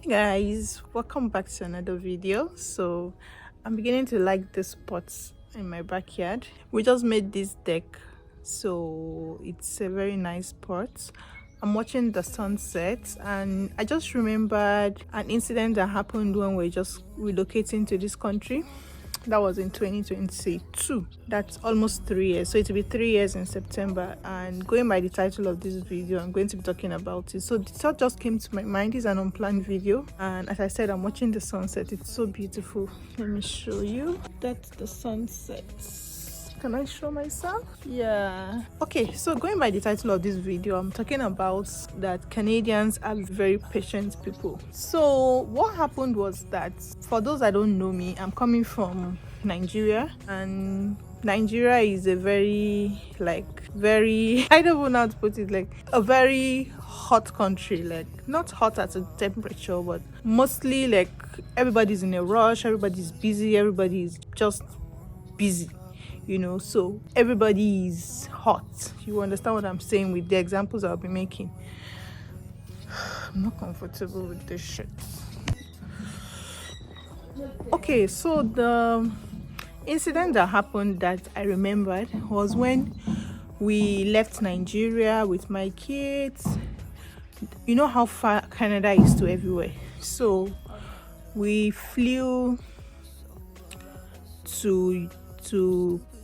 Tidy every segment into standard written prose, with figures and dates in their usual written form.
Guys, welcome back to another video. So I'm beginning to like this spots in my backyard. We just made this deck, so it's a very nice spot. I'm watching the sunset and I just remembered an incident that happened when we are just relocating to this country. That was in 2022. That's almost 3 years, so it will be 3 years in September. And going by the title of this video, I'm going to be talking about it. So the thought just came to my mind. It's an unplanned video, and as I said, I'm watching the sunset. It's so beautiful. Let me show you. That's the sunset. Can I show myself? Yeah. Okay, so going by the title of this video, I'm talking about that Canadians are very patient people. So what happened was that, for those that don't know me, I'm coming from Nigeria, and Nigeria is a very I don't even know how to put it, like a very hot country. Like not hot at a temperature, but mostly like everybody's in a rush, everybody's busy, everybody's just busy, so everybody is hot. You understand what I'm saying with the examples I'll be making? I'm not comfortable with this shit. Okay, so the incident that happened that I remembered was when we left Nigeria with my kids. You know how far Canada is to everywhere, so we flew to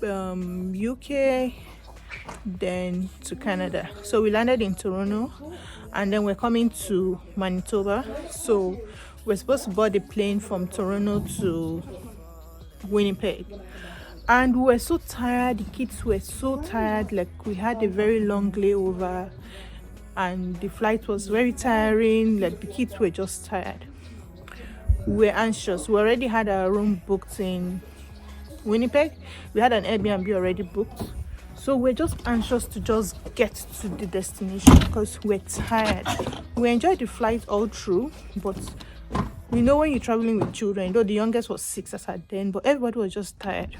UK, then to Canada. So we landed in Toronto, and then we're coming to Manitoba. So we're supposed to board a plane from Toronto to Winnipeg, and we were so tired. The kids were so tired. Like we had a very long layover, and the flight was very tiring. Like the kids were just tired. We were anxious. We already had our room booked in Winnipeg. We had an Airbnb already booked, so we're just anxious to just get to the destination because we're tired. We enjoyed the flight all through, but when you're traveling with children, though the youngest was 6 as at then, but everybody was just tired.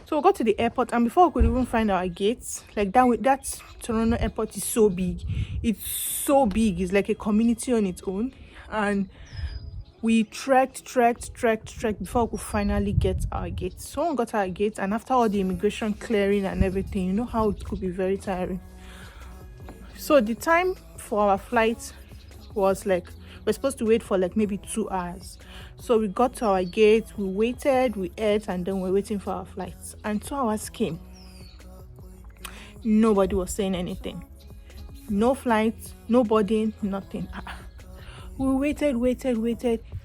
So we got to the airport, and before we could even find our gates, like that Toronto airport is so big. It's so big. It's like a community on its own, and we trekked before we could finally get our gate. Someone got our gate, and after all the immigration clearing and everything, you know how it could be very tiring. So the time for our flight was like, we're supposed to wait for like maybe 2 hours. So we got to our gate, we waited, we ate, and then we're waiting for our flights. And 2 hours came. Nobody was saying anything. No flights, no boarding, nothing. We waited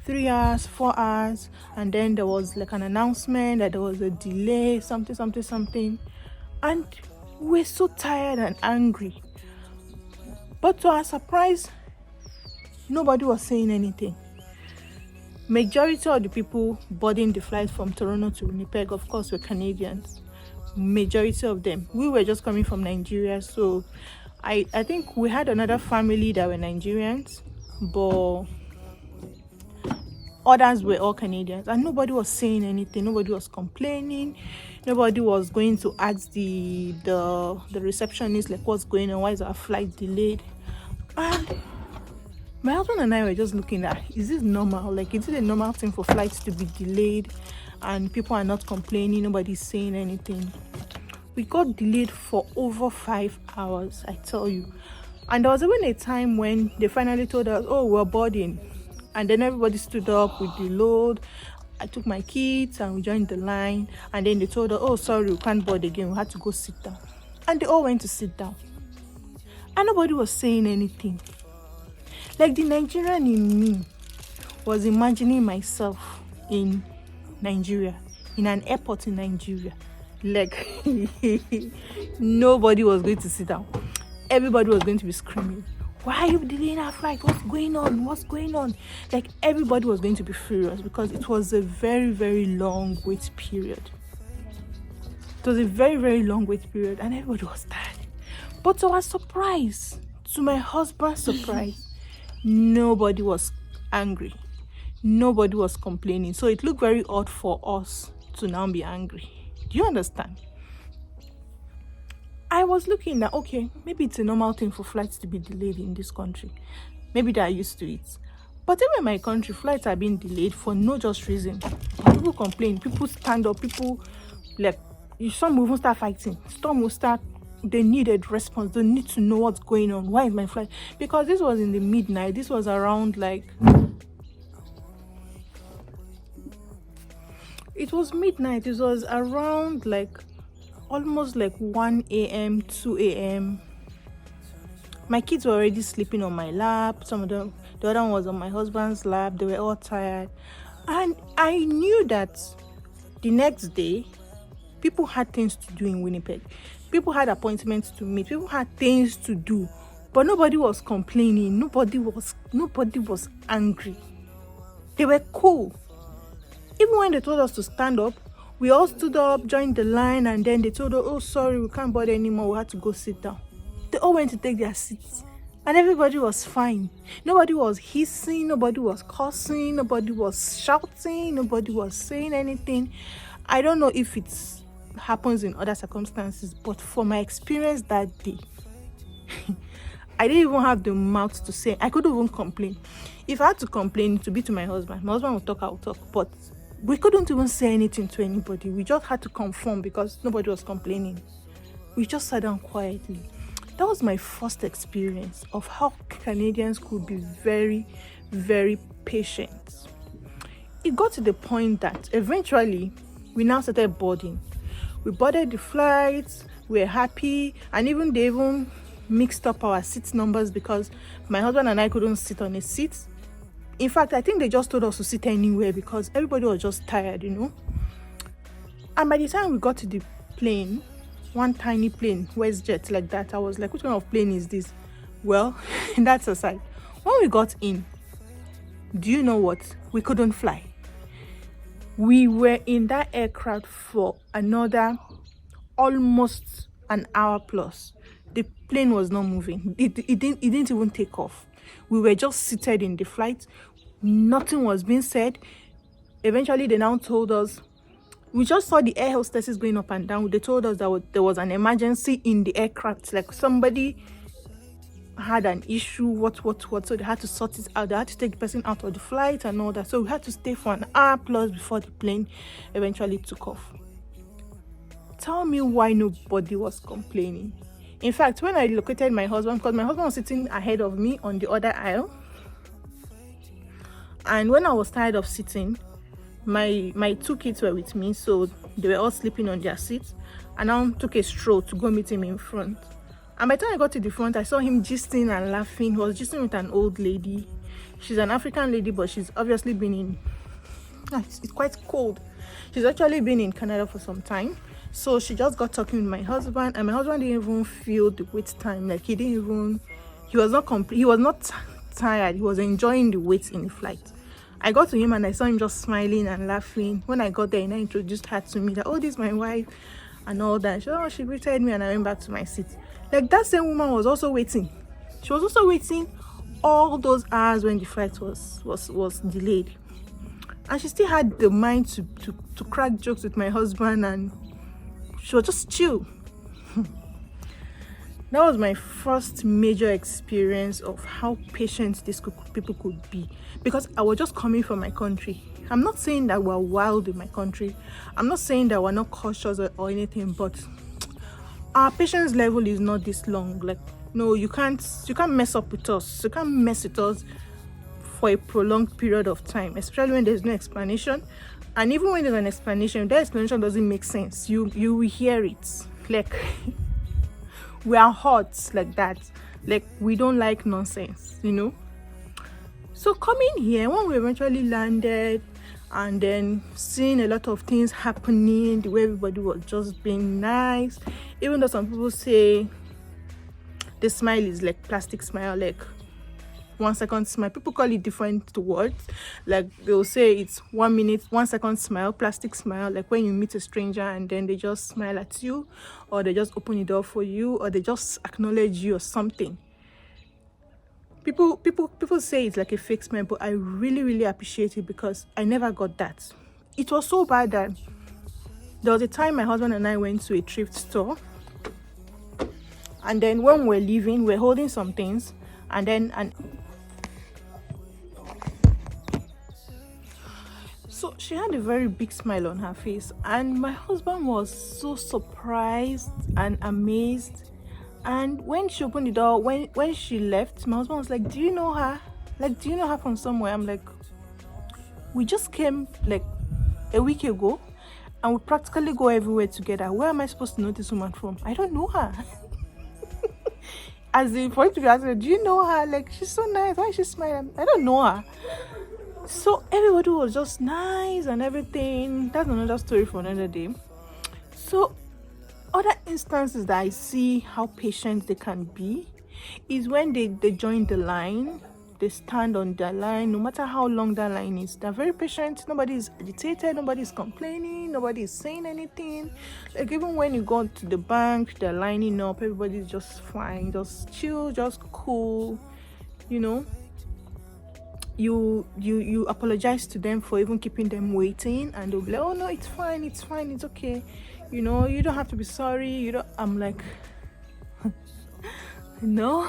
3 hours, 4 hours, and then there was like an announcement that there was a delay, something, and we're so tired and angry. But to our surprise, nobody was saying anything. Majority of the people boarding the flight from Toronto to Winnipeg, of course, were Canadians. Majority of them. We were just coming from Nigeria, so I think we had another family that were Nigerians, but others were all Canadians, and nobody was saying anything. Nobody was complaining. Nobody was going to ask the receptionist like, what's going on, why is our flight delayed? And my husband and I were just looking at, is this normal? Like, is it a normal thing for flights to be delayed and people are not complaining, nobody's saying anything? We got delayed for over 5 hours, I tell you. And there was even a time when they finally told us, oh, we're boarding. And then everybody stood up with the load. I took my kids and we joined the line. And then they told us, oh, sorry, we can't board again. We had to go sit down. And they all went to sit down. And nobody was saying anything. Like, the Nigerian in me was imagining myself in Nigeria, in an airport in Nigeria. Like, nobody was going to sit down. Everybody was going to be screaming, why are you delaying our flight? What's going on? Like, everybody was going to be furious because it was a very, very long wait period. It was a very, very long wait period, and everybody was tired. But to our surprise, to my husband's surprise, nobody was angry. Nobody was complaining. So it looked very odd for us to now be angry. Do you understand? I was looking at, okay, maybe it's a normal thing for flights to be delayed in this country. Maybe they're used to it. But even in my country, flights are being delayed for no just reason. People complain, people stand up, people like, some will even start fighting, some will start, they needed response, they need to know what's going on. Why is my flight? Because this was in the midnight, this was around like, it was midnight, it was around like almost like 1 a.m 2 a.m. My kids were already sleeping on my lap, some of them, the other one was on my husband's lap, they were all tired. And I knew that the next day people had things to do in Winnipeg, people had appointments to meet, people had things to do, but nobody was complaining, nobody was angry, they were cool. Even when they told us to stand up, we all stood up, joined the line, and then they told us, oh sorry, we can't bother anymore, we had to go sit down. They all went to take their seats and everybody was fine. Nobody was hissing, nobody was cursing, nobody was shouting, nobody was saying anything. I don't know if it happens in other circumstances, but for my experience that day, I didn't even have the mouth to say. I couldn't even complain. If I had to complain, it would be to my husband would talk, I would talk, but we couldn't even say anything to anybody. We just had to conform because nobody was complaining. We just sat down quietly. That was my first experience of how Canadians could be very, very patient. It got to the point that eventually we now started boarding. We boarded the flights, we were happy, and even they even mixed up our seat numbers because my husband and I couldn't sit on a seat. In fact, I think they just told us to sit anywhere because everybody was just tired, you know. And by the time we got to the plane, one tiny plane, WestJet like that, I was like, which kind of plane is this? Well, that's aside. When we got in, do you know what? We couldn't fly. We were in that aircraft for another almost an hour plus. The plane was not moving. It didn't even take off. We were just seated in the flight. Nothing was being said. Eventually, they now told us, we just saw the air hostesses going up and down. They told us that there was an emergency in the aircraft, like somebody had an issue, what, so they had to sort it out. They had to take the person out of the flight and all that. So we had to stay for an hour plus before the plane eventually took off. Tell me why nobody was complaining. In fact, when I located my husband, because my husband was sitting ahead of me on the other aisle, and when I was tired of sitting, my two kids were with me, so they were all sleeping on their seats, and I took a stroll to go meet him in front. And by the time I got to the front, I saw him gisting and laughing. He was gisting with an old lady. She's an African lady, but she's obviously been in, it's quite cold, she's actually been in Canada for some time. So she just got talking with my husband, and my husband didn't even feel the wait time. Like he was not tired. He was enjoying the wait in the flight. I got to him and I saw him just smiling and laughing. When I got there and I introduced her to me, that, oh, this is my wife and all that. She greeted me and I went back to my seat. Like that same woman was also waiting. She was also waiting all those hours when the flight was delayed. And she still had the mind to crack jokes with my husband, and she was just chill. That was my first major experience of how patient these people could be, because I was just coming from my country. I'm not saying that we're wild in my country. I'm not saying that we're not cautious or anything, but our patience level is not this long. Like, no, you can't mess up with us. You can't mess with us for a prolonged period of time, especially when there's no explanation. And even when there's an explanation, if that explanation doesn't make sense, you will hear it. Like, we are hot like that. Like, we don't like nonsense, you know. So coming here, when we eventually landed, and then seeing a lot of things happening, the way everybody was just being nice, even though some people say the smile is like plastic smile, like 1 second smile. People call it different words. Like they'll say it's 1 minute, 1 second smile, plastic smile, like when you meet a stranger and then they just smile at you, or they just open the door for you, or they just acknowledge you or something. People say it's like a fake smile, but I really appreciate it because I never got that. It was so bad that there was a time my husband and I went to a thrift store, and then when we're leaving, we're holding some things, and then So she had a very big smile on her face, and my husband was so surprised and amazed. And when she opened the door, when she left, my husband was like, "Do you know her? Like, do you know her from somewhere?" I'm like, "We just came like a week ago, and we practically go everywhere together. Where am I supposed to know this woman from? I don't know her." As in, for him to be asking, "Do you know her? Like, she's so nice. Why is she smiling? I don't know her." So everybody was just nice and everything. That's another story for another day. So other instances that I see how patient they can be is when they join the line, they stand on their line, no matter how long that line is. They're very patient. Nobody is agitated, nobody is complaining, nobody is saying anything. Like even when you go to the bank, they're lining up, everybody's just fine, just chill, just cool, you know. You apologize to them for even keeping them waiting, and they'll be like, "Oh no, it's fine, it's okay, you know, you don't have to be sorry, you don't." I'm like, no.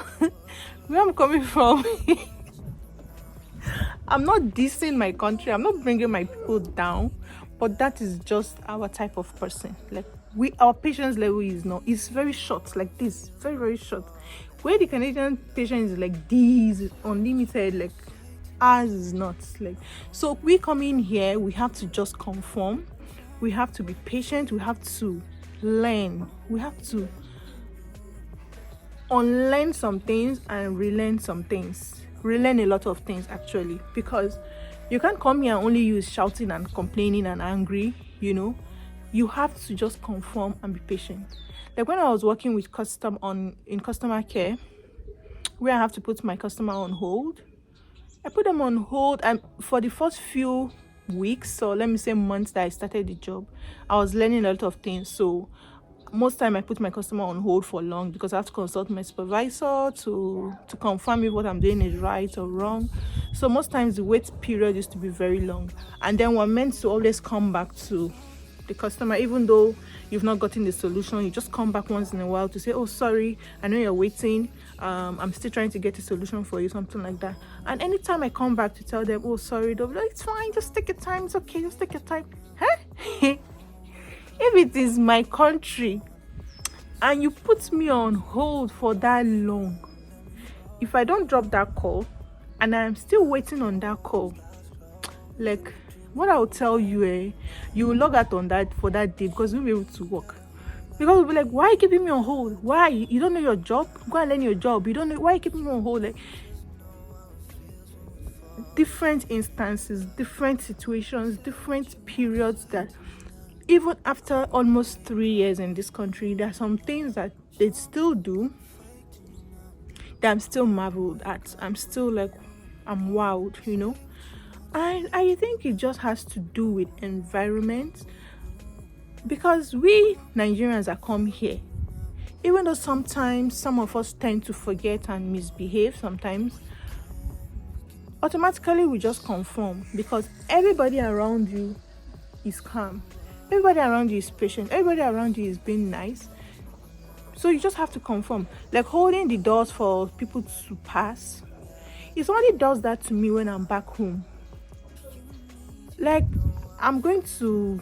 Where I'm coming from, I'm not dissing my country, I'm not bringing my people down, but that is just our type of person. Like our patience level is very short, like this, very, very short. Where the Canadian patience is like this, unlimited, like ours is not. Like, so we come in here, we have to just conform, we have to be patient, we have to learn, we have to unlearn some things and relearn some things, relearn a lot of things actually, because you can't come here and only use shouting and complaining and angry, you know. You have to just conform and be patient. Like when I was working with in customer care, where I have to put my customer on hold, I put them on hold, and for the first few weeks, or let me say months that I started the job, I was learning a lot of things. So most time I put my customer on hold for long because I have to consult my supervisor to confirm if what I'm doing is right or wrong. So most times the wait period used to be very long, and then we're meant to always come back to the customer, even though you've not gotten the solution. You just come back once in a while to say, "Oh, sorry, I know you're waiting, I'm still trying to get a solution for you," something like that. And anytime I come back to tell them, "Oh, sorry," they'll be like, "It's fine, just take your time, it's okay, just take your time." Huh? If it is my country and you put me on hold for that long, if I don't drop that call and I'm still waiting on that call, like, what I'll tell you, you will log out on that for that day, because you'll be able to work. Because we'll be like, "Why are you keeping me on hold? Why? You don't know your job? Go and learn your job. You don't know, why are you keeping me on hold?" Like, different instances, different situations, different periods, that even after almost 3 years in this country, there are some things that they still do that I'm still marveled at. I'm still like, I'm wowed, you know. And I think it just has to do with environment, because we Nigerians that come here, even though sometimes some of us tend to forget and misbehave sometimes, automatically we just conform, because everybody around you is calm, everybody around you is patient, everybody around you is being nice. So you just have to conform. Like holding the doors for people to pass, if somebody does that to me when I'm back home, like, I'm going to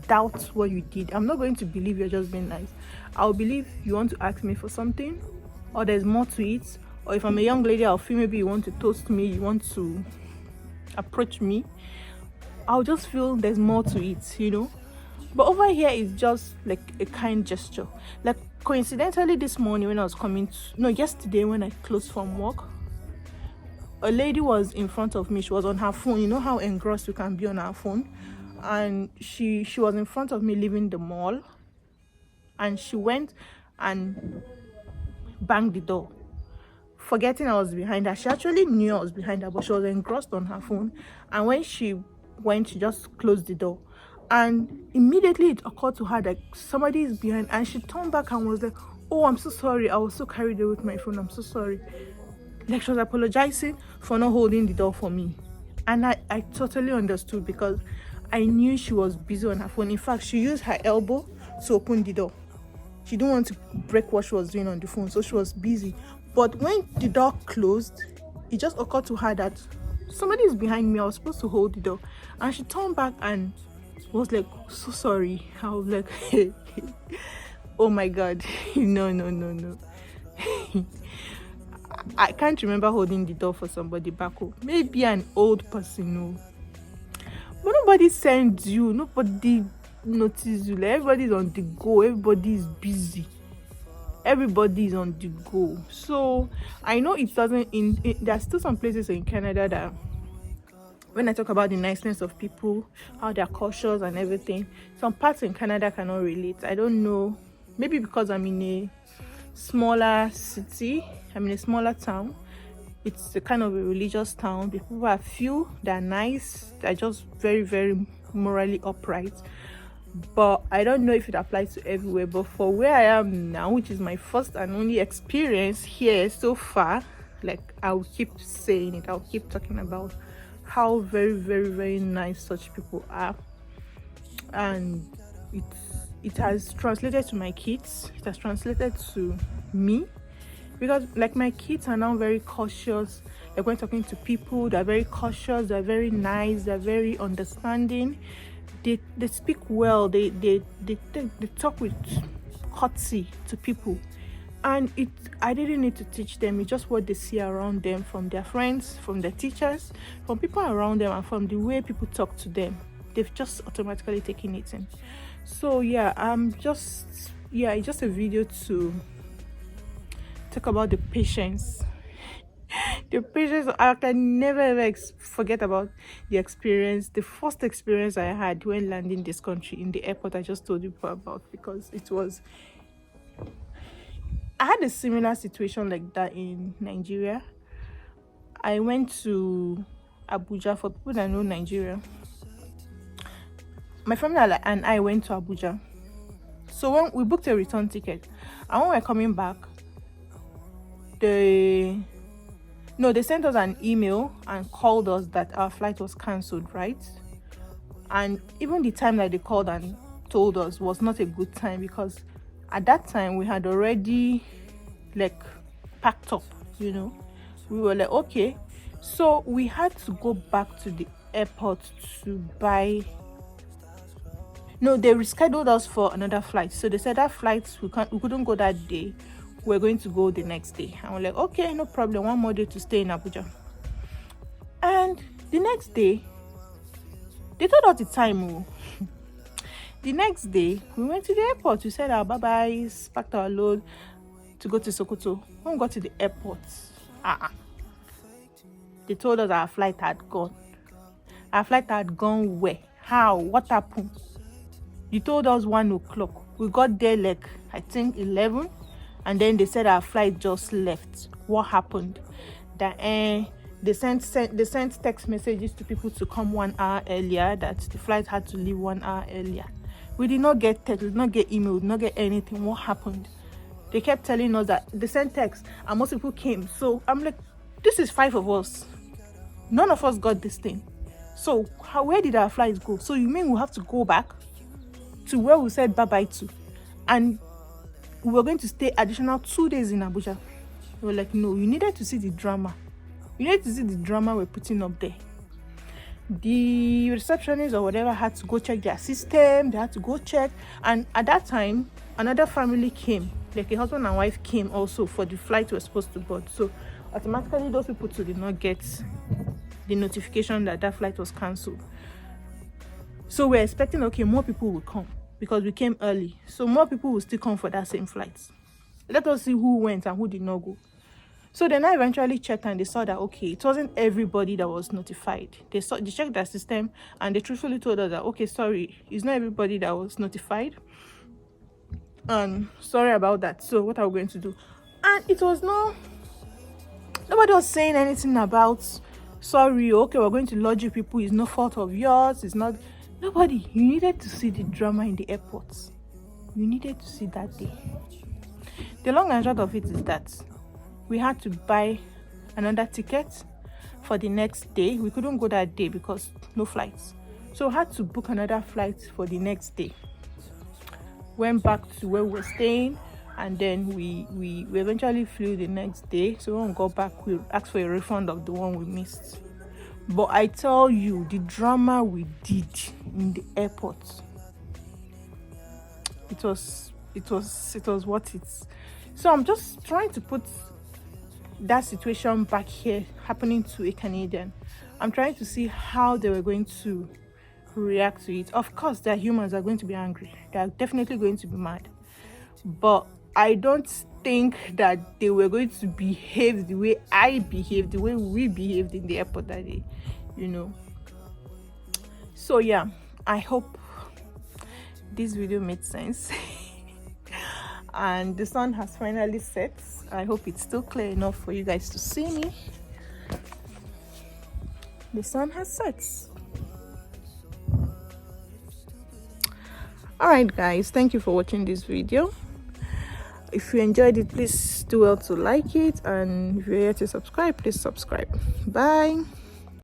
doubt what you did. I'm not going to believe you're just being nice. I'll believe you want to ask me for something, or there's more to it. Or if I'm a young lady, I'll feel maybe you want to toast me, you want to approach me. I'll just feel there's more to it, you know. But over here, it's just like a kind gesture. Like coincidentally, this morning when I was yesterday when I closed from work, a lady was in front of me. She was on her phone. You know how engrossed you can be on our phone. And she was in front of me leaving the mall. And she went and banged the door, forgetting I was behind her. She actually knew I was behind her, but she was engrossed on her phone. And when she went, she just closed the door. And immediately it occurred to her that somebody is behind. And she turned back and was like, "Oh, I'm so sorry. I was so carried away with my phone. I'm so sorry." Like she was apologizing for not holding the door for me. And I totally understood, because I knew she was busy on her phone. In fact, she used her elbow to open the door. She didn't want to break what she was doing on the phone, so she was busy. But when the door closed, it just occurred to her that, somebody is behind me. I was supposed to hold the door, and she turned back and was like, so sorry. I was like, oh my god. No. I can't remember holding the door for somebody back home. Maybe an old person, no. But nobody sends you, nobody notices you. Like, everybody's on the go, everybody is busy, everybody is on the go. So I know it doesn't there's still some places in Canada that when I talk about the niceness of people, how they're cautious and everything, some parts in Canada cannot relate. I don't know, maybe because I'm in a smaller city, I'm in a smaller town. It's a kind of a religious town. The people are few, they're nice, they're just very, very morally upright. But I don't know if it applies to everywhere. But for where I am now, which is my first and only experience here so far, like, I'll keep saying it, I'll keep talking about how very, very, very nice such people are. And it has translated to my kids, it has translated to me, because like my kids are now very cautious. Like when talking to people, they're very cautious, they're very nice, they're very understanding. They speak well, they talk with courtesy to people. And I didn't need to teach them. It's just what they see around them, from their friends, from their teachers, from people around them, and from the way people talk to them. They've just automatically taken it in. So yeah, it's just a video to talk about the patience. The patience. I can never ever forget about the experience, the first experience I had when landing this country in the airport I just told you about, because I had a similar situation like that in Nigeria. I went to Abuja. For people that know Nigeria, my family and I went to Abuja. So when we booked a return ticket, and when we're coming back, they sent us an email and called us that our flight was cancelled, right? And even the time that they called and told us was not a good time, because at that time we had already like packed up, we were like, okay. So we had to go back to the airport to buy. No, they rescheduled us for another flight. So they said that flight we couldn't go that day, we're going to go the next day. And we're like, okay, no problem, one more day to stay in Abuja. And the next day they told us the time. The next day we went to the airport. We said our bye-byes, packed our load to go to Sokoto. When we got to the airport, they told us our flight had gone. Our flight had gone where? How? What happened? They told us 1 o'clock. We got there like, I think 11. And then they said our flight just left. What happened? That they sent text messages to people to come 1 hour earlier, that the flight had to leave 1 hour earlier. We did not get text, we did not get email, we did not get anything. What happened? They kept telling us that they sent text and most people came. So I'm like, this is 5 of us. None of us got this thing. So where did our flights go? So you mean we have to go back to where we said bye-bye to? And we were going to stay additional 2 days in Abuja. We were like, no, you needed to see the drama. You needed to see the drama we're putting up there. The receptionist or whatever had to go check their system. They had to go check. And at that time, another family came. Like a husband and wife came also for the flight we were supposed to board. So automatically those people too did not get the notification that that flight was cancelled. So we're expecting, okay, more people will come because we came early. So more people will still come for that same flight. Let us see who went and who did not go. So then I eventually checked and they saw that, okay, it wasn't everybody that was notified. They checked their system and they truthfully told us that, okay, sorry, it's not everybody that was notified. And sorry about that. So what are we going to do? And it was nobody was saying anything about, sorry, okay, we're going to lodge you people. It's no fault of yours. It's not. Nobody. You needed to see the drama in the airports. You needed to see that day. The long and short of it is that we had to buy another ticket for the next day. We couldn't go that day because no flights. So we had to book another flight for the next day. Went back to where we were staying, and then we eventually flew the next day. So when we got back, we asked for a refund of the one we missed. But I tell you, the drama we did in the airport, it was what it's. So I'm just trying to put that situation back here happening to a Canadian. I'm trying to see how they were going to react to it. Of course, their humans are going to be angry. They are definitely going to be mad. But I don't think that they were going to behave the way I behaved, the way we behaved in the airport that day, you know. So yeah, I hope this video made sense. And the sun has finally set. I hope it's still clear enough for you guys to see me. The sun has set. Alright guys, thank you for watching this video. If you enjoyed it, please do well to like it, and if you're here to subscribe, please subscribe. Bye.